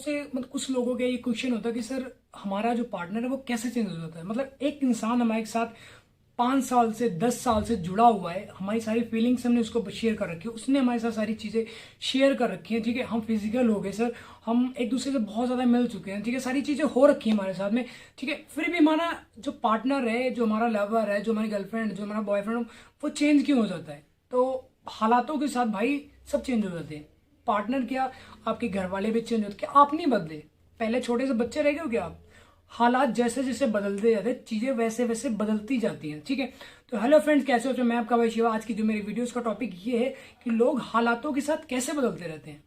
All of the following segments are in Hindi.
बहुत से मतलब कुछ लोगों का ये क्वेश्चन होता है कि सर हमारा जो पार्टनर है वो कैसे चेंज हो जाता है। मतलब एक इंसान हमारे साथ 5 साल से 10 साल से जुड़ा हुआ है, हमारी सारी फीलिंग्स हमने उसको शेयर कर रखी है, उसने हमारे साथ सारी चीज़ें शेयर कर रखी हैं। ठीक है, हम फिजिकल हो गए सर, हम एक दूसरे से बहुत ज़्यादा मिल चुके हैं। ठीक है, सारी चीज़ें हो रखी हैं हमारे साथ में। ठीक है, फिर भी हमारा जो पार्टनर है, जो हमारा लवर है, जो हमारी गर्लफ्रेंड, जो हमारा बॉयफ्रेंड, वो चेंज क्यों हो जाता है? तो हालातों के साथ भाई सब चेंज हो जाते हैं। पार्टनर क्या, आपके घर वाले भी चेंज होते, क्या आप नहीं बदले? पहले छोटे से बच्चे रह गए हो क्या आप? हालात जैसे जैसे बदलते जाते हैं, चीजें वैसे वैसे बदलती जाती हैं। ठीक है, तो हेलो फ्रेंड्स, कैसे हो? तो मैं आपका भाई शिवा। आज की जो मेरी वीडियोस का टॉपिक ये है कि लोग हालातों के साथ कैसे बदलते रहते हैं।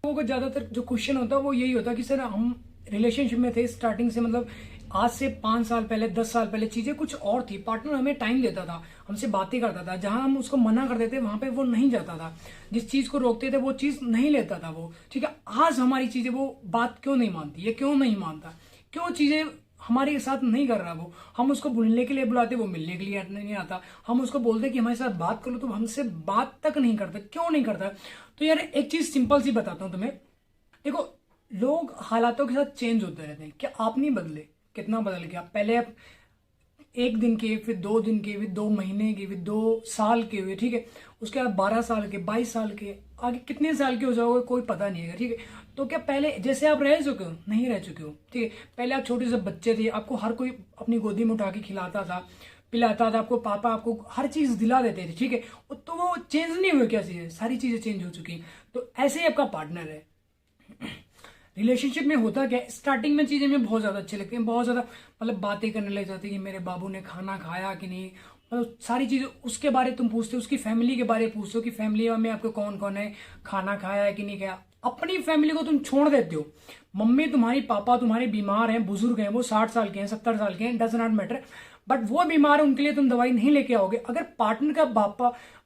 लोगों को ज्यादातर जो क्वेश्चन होता है वो यही होता है कि सर हम रिलेशनशिप में थे स्टार्टिंग से, मतलब आज से 5 साल पहले, 10 साल पहले चीजें कुछ और थी। पार्टनर हमें टाइम देता था, हमसे बातें करता था, जहां हम उसको मना करते थे वहां पे वो नहीं जाता था, जिस चीज को रोकते थे वो चीज नहीं लेता था वो। ठीक है, आज हमारी चीजें वो बात क्यों नहीं मानती, ये क्यों नहीं मानता, क्यों चीजें हमारे साथ नहीं कर रहा वो। हम उसको मिलने के लिए बुलाते, वो मिलने के लिए नहीं आता। हम उसको बोलते कि हमारे साथ बात करो, तो हमसे बात तक नहीं करता। क्यों नहीं करता? तो यार एक चीज सिंपल सी बताता हूं तुम्हें। देखो, लोग हालातों के साथ चेंज होते रहते हैं। क्या आप नहीं बदले? कितना बदल गया? पहले आप 1 दिन के, फिर 2 दिन के, फिर 2 महीने के, फिर 2 साल के हुए। ठीक है, उसके बाद 12 साल के, 22 साल के, आगे कितने साल के हो जाओगे कोई पता नहीं है। ठीक है, तो क्या पहले जैसे आप रह चुके हो? नहीं रह चुके हो। ठीक है, पहले आप छोटे से बच्चे थे, आपको हर कोई अपनी गोदी में उठा के खिलाता था, पिलाता था, आपको पापा आपको हर चीज दिला देते थे। ठीक है, तो वो चेंज नहीं हुए क्या? चीजें, सारी चीजें चेंज हो चुकी हैं। तो ऐसे ही आपका पार्टनर है। रिलेशनशिप में होता क्या है, स्टार्टिंग में चीजें हमें बहुत ज्यादा अच्छी लगती हैं, बहुत ज्यादा मतलब बातें करने लग जाती है कि मेरे बाबू ने खाना खाया कि नहीं, मतलब सारी चीजें उसके बारे तुम पूछते हो, उसकी फैमिली के बारे में पूछते हो कि फैमिली में आपको कौन कौन है, खाना खाया है कि नहीं खाया। अपनी फैमिली को तुम छोड़ देते हो। मम्मी तुम्हारी, पापा तुम्हारे बीमार हैं, बुजुर्ग हैं, वो 60 साल के हैं, 70 साल के हैं, डज नॉट मैटर, बट वो बीमार है, उनके लिए तुम दवाई नहीं लेके आओगे। अगर पार्टनर का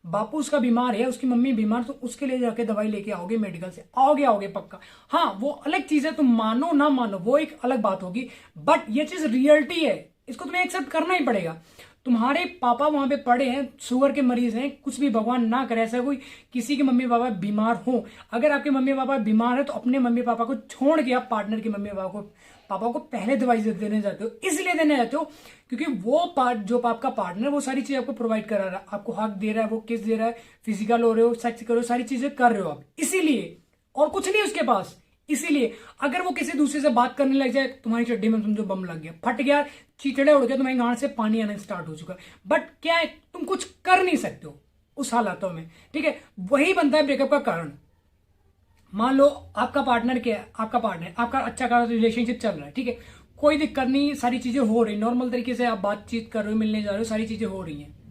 बापू उसका बीमार है, उसकी मम्मी बीमार, तो उसके लिए जाके दवाई लेके आओगे मेडिकल से, आओगे पक्का। हाँ, वो अलग चीज है, तुम मानो ना मानो वो एक अलग बात होगी, बट ये चीज रियलिटी है, इसको तुम्हें एक्सेप्ट करना ही पड़ेगा। तुम्हारे पापा वहां पे पड़े हैं, शुगर के मरीज हैं, कुछ भी भगवान ना करे ऐसा कोई किसी के मम्मी पापा बीमार हो। अगर आपके मम्मी पापा बीमार है तो अपने मम्मी पापा को छोड़ के आप पार्टनर के मम्मी पापा को पहले दवाई देने जाते हो। इसलिए देने जाते हो क्योंकि वो जो आपका पार्टनर वो सारी चीजें आपको प्रोवाइड करा रहा है, आपको हक दे रहा है, वो किस दे रहा है, फिजिकल हो रहे हो, सेक्स कर रहे हो, सारी चीजें कर रहे हो आप, इसीलिए, और कुछ नहीं उसके पास। इसीलिए अगर वो किसी दूसरे से बात करने लग जाए, तुम्हारी चड्डी में समझो बम लग गया, फट गया, चीचड़े उड़ गए, तुम्हारी गांड से पानी आना स्टार्ट हो चुका है। बट क्या है, तुम कुछ कर नहीं सकते हो उस हालातों में। ठीक है, वही बनता है ब्रेकअप का कारण। मान लो आपका पार्टनर क्या है, आपका पार्टनर, आपका अच्छा खासा रिलेशनशिप चल रहा है। ठीक है, कोई दिक्कत नहीं, सारी चीजें हो रही, नॉर्मल तरीके से आप बातचीत कर रहे हो, मिलने जा रहे हो, सारी चीजें हो रही हैं।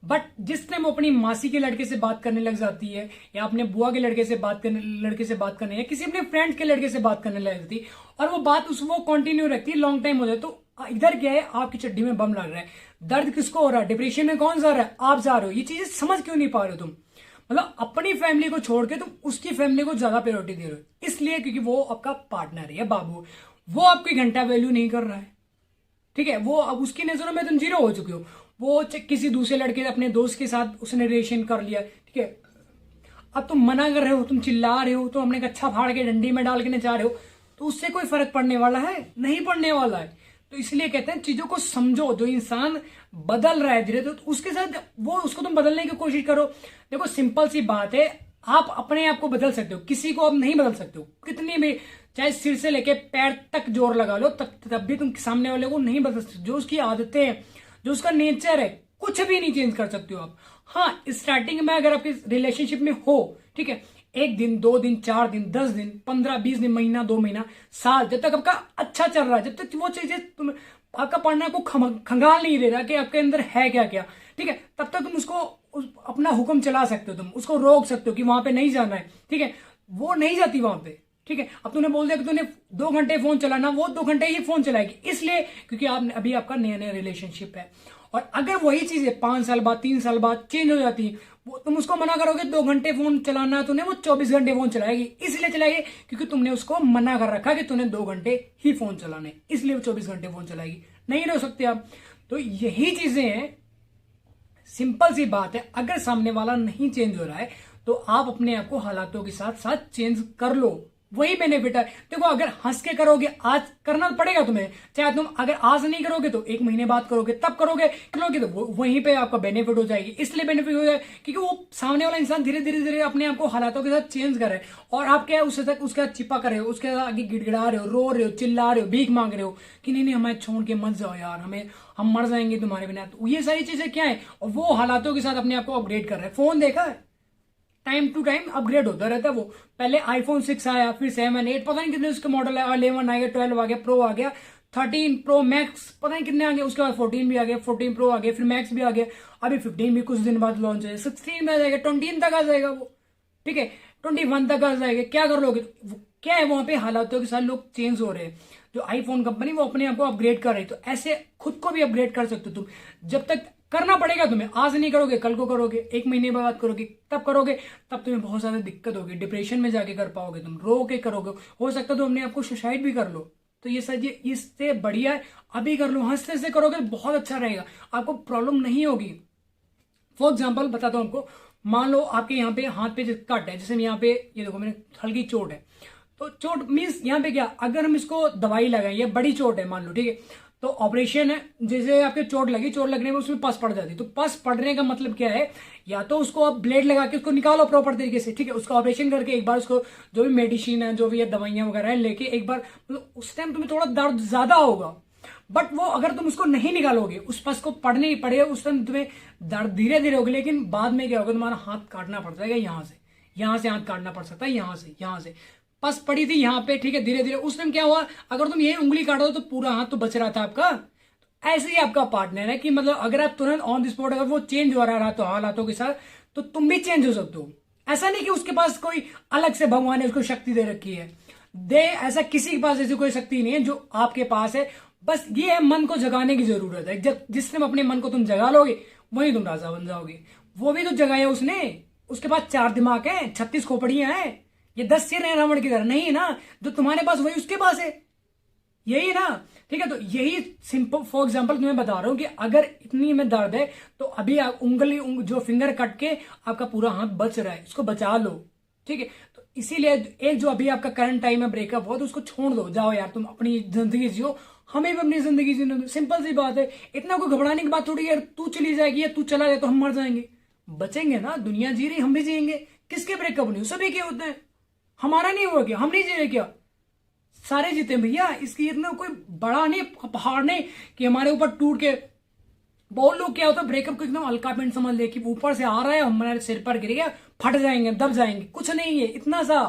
बट जिस टाइम वो अपनी मासी के लड़के से बात करने लग जाती है, या अपने बुआ के लड़के से बात करने, या किसी अपने फ्रेंड के लड़के से बात करने लग जाती है, और वो बात वो कंटिन्यू रखती है, लॉन्ग टाइम हो जाए, तो इधर क्या है, आपकी चड्डी में बम लग रहा है। दर्द किसको हो रहा है? डिप्रेशन में कौन जा रहा है? आप जा रहे हो। ये चीजें समझ क्यों नहीं पा रहे हो तुम? मतलब अपनी फैमिली को छोड़ के तुम उसकी फैमिली को ज्यादा प्रायोरिटी दे रहे हो, इसलिए क्योंकि वो आपका पार्टनर है या बाबू, वो आपकी घंटा वैल्यू नहीं कर रहा है। ठीक है, वो अब उसकी नजरों में तुम जीरो हो चुके हो। वो किसी दूसरे लड़के अपने दोस्त के साथ उसने रिलेशन कर लिया। ठीक है, अब तुम मना कर रहे हो, तुम चिल्ला रहे हो, तुम अपने कच्छा फाड़ के डंडी में डाल के नचा रहे हो, तो उससे कोई फर्क पड़ने वाला है? नहीं पड़ने वाला है। तो इसलिए कहते हैं चीजों को समझो। जो इंसान बदल रहा है धीरे धीरे, तो उसके साथ वो, उसको तुम बदलने की कोशिश करो। देखो सिंपल सी बात है, आप अपने आप को बदल सकते हो, किसी को आप नहीं बदल सकते हो। कितनी भी, चाहे सिर से लेके पैर तक जोर लगा लो, तब भी तुम सामने वाले को नहीं बदल सकते। जो उसकी आदतें हैं, जो उसका नेचर है, कुछ भी नहीं चेंज कर सकते हो आप। हाँ, स्टार्टिंग में अगर आपके रिलेशनशिप में हो, ठीक है, 1 दिन, 2 दिन, 4 दिन, 10 दिन, 15-20 दिन, महीना, 2 महीना, साल, जब तक आपका अच्छा चल रहा है, जब तक वो चीजें तुम, आपका पार्टनर को खंगाल नहीं दे रहा कि आपके अंदर है क्या क्या, ठीक है, तब तक तुम उसको अपना हुक्म चला सकते हो, तुम उसको रोक सकते हो कि वहां पे नहीं जाना है। ठीक है, वो नहीं जाती वहां पे। ठीक है, अब तूने बोल दिया कि तूने 2 घंटे फोन चलाना, वो 2 घंटे ही फोन चलाएगी, इसलिए क्योंकि आप अभी आपका नया नया रिलेशनशिप है। और अगर वही चीजें 5 साल बाद, 3 साल बाद चेंज हो जाती, वो तुम उसको मना करोगे 2 घंटे फोन चलाना है तूने, वो 24 घंटे फोन चलाएगी। इसलिए चलाएगी क्योंकि तुमने उसको मना कर रखा कि तूने 2 घंटे ही फोन चलाने, इसलिए वो 24 घंटे फोन चलाएगी। नहीं रह सकते आप। तो यही चीजें हैं, सिंपल सी बात है। अगर सामने वाला नहीं चेंज हो रहा है तो आप अपने आप को हालातों के साथ साथ चेंज कर लो। वही बेनिफिट है। देखो अगर हंस के करोगे, आज करना पड़ेगा तुम्हें, चाहे तुम अगर आज नहीं करोगे तो 1 महीने बाद करोगे, तब करोगे तो वहीं पे आपका बेनिफिट हो जाएगी। इसलिए बेनिफिट हो जाए क्योंकि वो सामने वाला इंसान धीरे धीरे धीरे अपने आप को हालातों के साथ चेंज कर रहे हैं, और आप क्या है उससे तक उसके साथ चिपा कर रहे हो, उसके आगे गिड़गिड़ा रहे हो, रो रहे हो, चिल्ला रहे हो, भीख मांग रहे हो कि नहीं नहीं हमें छोड़ के मत जाओ यार, हम मर जाएंगे तुम्हारे बिना। तो ये सारी चीजें क्या है, और वो हालातों के साथ अपने आप को अपग्रेड कर रहे हैं। फोन देखा है, टाइम टू टाइम अपग्रेड होता रहता है वो। पहले आईफोन 6 आया, फिर 7, 8, पता नहीं कितने उसके मॉडल है, 11 आ गया, 12 आ गया, प्रो आ गया, 13 प्रो मैक्स, पता नहीं कितने आ गए, उसके बाद 14 भी आ गया, 14 प्रो आ गया, फिर मैक्स भी आ गया, अभी 15 भी कुछ दिन बाद लॉन्च है, 16 में आ जाएगा, 20 तक आ जाएगा वो, ठीक है, 21 तक आ जाएगा। क्या कर लोगे, क्या है वहां पे हालातों के साथ लोग चेंज हो रहे हैं। जो आईफोन कंपनी वो अपने आप को अपग्रेड कर रही है, तो ऐसे खुद को भी अपग्रेड कर सकते हो तुम। जब तक करना पड़ेगा तुम्हें, आज नहीं करोगे कल को करोगे, 1 महीने बाद करोगे, तब करोगे, तब तुम्हें बहुत ज्यादा दिक्कत होगी, डिप्रेशन में जाके कर पाओगे, तुम रो के करोगे, हो सकता है तो अपने आप को सुसाइड भी कर लो। तो ये सर इससे बढ़िया है अभी कर लो, हंसते से करोगे बहुत अच्छा रहेगा, आपको प्रॉब्लम नहीं होगी। फॉर एग्जाम्पल बताता हूं आपको, मान लो आपके यहाँ पे हाथ पे कट है, जैसे यहाँ पे ये देखो मेरे हल्की चोट है, तो चोट मीन्स यहाँ पे क्या, अगर हम इसको दवाई लगाएं, ये बड़ी चोट है मान लो, ठीक है, तो ऑपरेशन है, जैसे आपके चोट लगी, चोट लगने में उसमें पस पड़ जाती, तो पस पड़ने का मतलब क्या है, या तो उसको आप ब्लेड लगा के उसको निकालो प्रॉपर तरीके से, ठीक है, उसका ऑपरेशन करके एक बार उसको जो भी मेडिसिन है, जो भी है दवाइयां वगैरह है लेके एक बार, मतलब उस टाइम तुम्हें थोड़ा दर्द ज्यादा होगा, बट वो अगर तुम उसको नहीं निकालोगे, उस पस को पड़ने ही पड़ेगा, उस टाइम तुम्हें दर्द धीरे धीरे होगी, लेकिन बाद में क्या होगा, तुम्हारा हाथ काटना पड़ जाएगा, यहाँ से हाथ काटना पड़ सकता है, यहाँ से पस पड़ी थी यहाँ पे, ठीक है, धीरे धीरे उस टाइम क्या हुआ, अगर तुम ये उंगली काटो तो पूरा हाथ तो बच रहा था आपका। तो ऐसे ही आपका पार्टनर है कि मतलब अगर आप तुरंत ऑन द स्पॉट अगर वो चेंज हो रहा तो हालातों के साथ, तो तुम भी चेंज हो सकते हो। ऐसा नहीं कि उसके पास कोई अलग से भगवान ने उसको शक्ति दे रखी है, ऐसा किसी के पास ऐसी कोई शक्ति नहीं है जो आपके पास है, बस ये है मन को जगाने की जरूरत है। जब जिस टाइम अपने मन को तुम जगा लोगे वही तुम राजा बन जाओगे। वो भी तो जगाया उसने, उसके पास 4 दिमाग है, 36 खोपड़ियां हैं, ये 10 सिर है रावण की तरह नहीं है ना, जो तुम्हारे पास वही उसके पास है, यही है ना, ठीक है। तो यही सिंपल फॉर एग्जांपल तुम्हें बता रहा हूं कि अगर इतनी में दर्द है तो अभी आप जो फिंगर कट के आपका पूरा हाथ बच रहा है, उसको बचा लो, ठीक है। तो इसीलिए एक जो अभी आपका करंट टाइम है ब्रेकअप हुआ, तो उसको छोड़ दो, जाओ यार तुम अपनी जिंदगी जियो, हमें भी अपनी जिंदगी जीने दो, सिंपल सी बात है। इतना कोई घबराने की बात थोड़ी यार, तू चली जाएगी या तू चला जाए तो हम मर जाएंगे, बचेंगे ना, दुनिया जी रही हम भी जिएंगे, किसके ब्रेकअप नहीं, सभी के होते हैं, हमारा नहीं हुआ क्या, हम नहीं जी रहे क्या, सारे जीते भैया। इसकी इतना कोई बड़ा नहीं पहाड़ नहीं कि हमारे ऊपर टूट के, बहुत लोग क्या होता है ब्रेकअप को एकदम हल्का पेंट समझ ले कि ऊपर से आ रहा है हमारे सिर पर गिर गया, फट जाएंगे, दब जाएंगे, कुछ नहीं है इतना सा,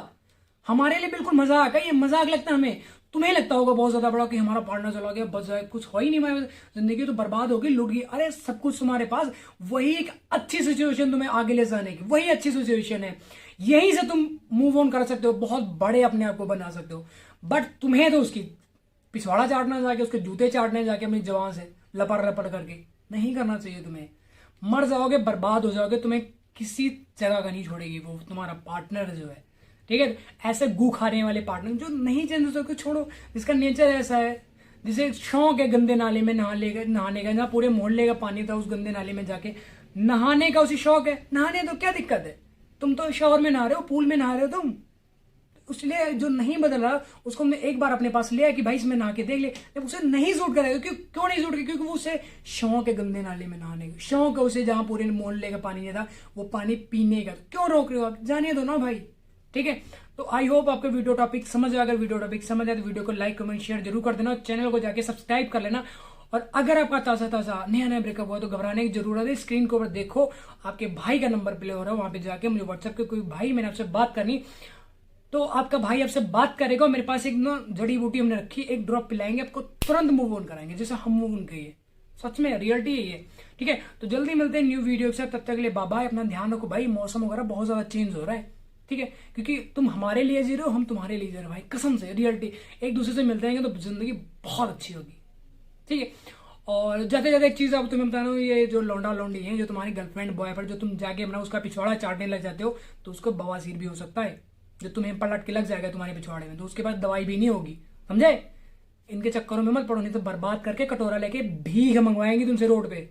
हमारे लिए बिल्कुल मजाक है, ये मजाक लगता है हमें, तुम्हें लगता होगा बहुत ज्यादा बड़ा कि हमारा पार्टनर चला गया बच जाए, कुछ हो ही नहीं, हमारी जिंदगी तो बर्बाद होगी, लुट गई, अरे सब कुछ तुम्हारे पास, वही एक अच्छी सिचुएशन तुम्हें आगे ले जाने की, वही अच्छी सिचुएशन है, यहीं से तुम मूव ऑन कर सकते हो, बहुत बड़े अपने आप को बना सकते हो। बट तुम्हें तो उसकी पिछवाड़ा चाटना जाके, उसके जूते चाटने जाके अपनी जवान से लपड़ लपड़ करके नहीं करना चाहिए तुम्हें, मर जाओगे, बर्बाद हो जाओगे, तुम्हें किसी जगह का नहीं छोड़ेगी वो तुम्हारा पार्टनर जो है, ठीक है। ऐसे गू खाने वाले पार्टनर जो नहीं चेंज हो सकते छोड़ो, जिसका नेचर ऐसा है, जिसे शौक है गंदे नाले में नहाने का, जहाँ पूरे मोहल्ले का पानी था उस गंदे नाले में जाके नहाने का उसी शौक है, नहाने तो क्या दिक्कत है, तुम तो शॉवर में नहा रहे हो, पूल में नहा रहे हो तुम, इसलिए जो नहीं बदल रहा उसको हमने एक बार अपने पास लिया कि भाई इसमें नहा के देख ले, जब उसे नहीं सूट करेगा, क्यों नहीं सूट करेगा, क्योंकि वो उसे शौक है गंदे नाले में नहाने का, शौक है उसे जहां पूरे मोहल्ले का पानी नहीं था वो पानी पीने का, क्यों रोक रहे हो आप, जाने दो ना भाई, ठीक है। तो आई होप आपको वीडियो टॉपिक समझ आया, अगर वीडियो टॉपिक समझ आए तो वीडियो को लाइक कमेंट शेयर जरूर कर देना, चैनल को जाके सब्सक्राइब कर लेना, और अगर आपका ताजा ताजा नया ब्रेकअप हुआ तो घबराने की जरूरत है, स्क्रीन के ऊपर देखो आपके भाई का नंबर प्ले हो रहा है, वहां पे जाके मुझे व्हाट्सएप के कोई भाई मैंने आपसे बात करनी तो आपका भाई आपसे बात करेगा, मेरे पास एक ना जड़ी बूटी हमने रखी, एक ड्रॉप पिलाएंगे आपको, तुरंत मूव ऑन कराएंगे, जैसे हम मूव ऑन किए, सच में रियलिटी है ये, ठीक है। तो जल्दी मिलते हैं न्यू वीडियो के साथ, तब तक के लिए बाय बाय, अपना ध्यान रखो भाई, मौसम वगैरह बहुत ज्यादा चेंज हो रहा है, ठीक है, क्योंकि तुम हमारे लिए जी रहे हो, हम तुम्हारे लिए जी रहे हो भाई, कसम से रियलिटी, एक दूसरे से मिलते रहेंगे तो जिंदगी बहुत अच्छी होगी, ठीक है। और जाते जाते एक चीज आप तुम्हें बता रहा हूँ, ये जो लौंडा लौंडी है, जो तुम्हारी गर्लफ्रेंड बॉयफ्रेंड जो तुम जाके अपना उसका पिछवाड़ा चाटने लग जाते हो, तो उसको बवासीर भी हो सकता है, जो तुम्हें पलट के लग जाएगा तुम्हारे पिछवाड़े में, तो उसके पास दवाई भी नहीं होगी, समझे। इनके चक्करों में मत पड़ो, नहीं तो बर्बाद करके कटोरा लेके भीख मंगवाएंगे तुमसे रोड पे।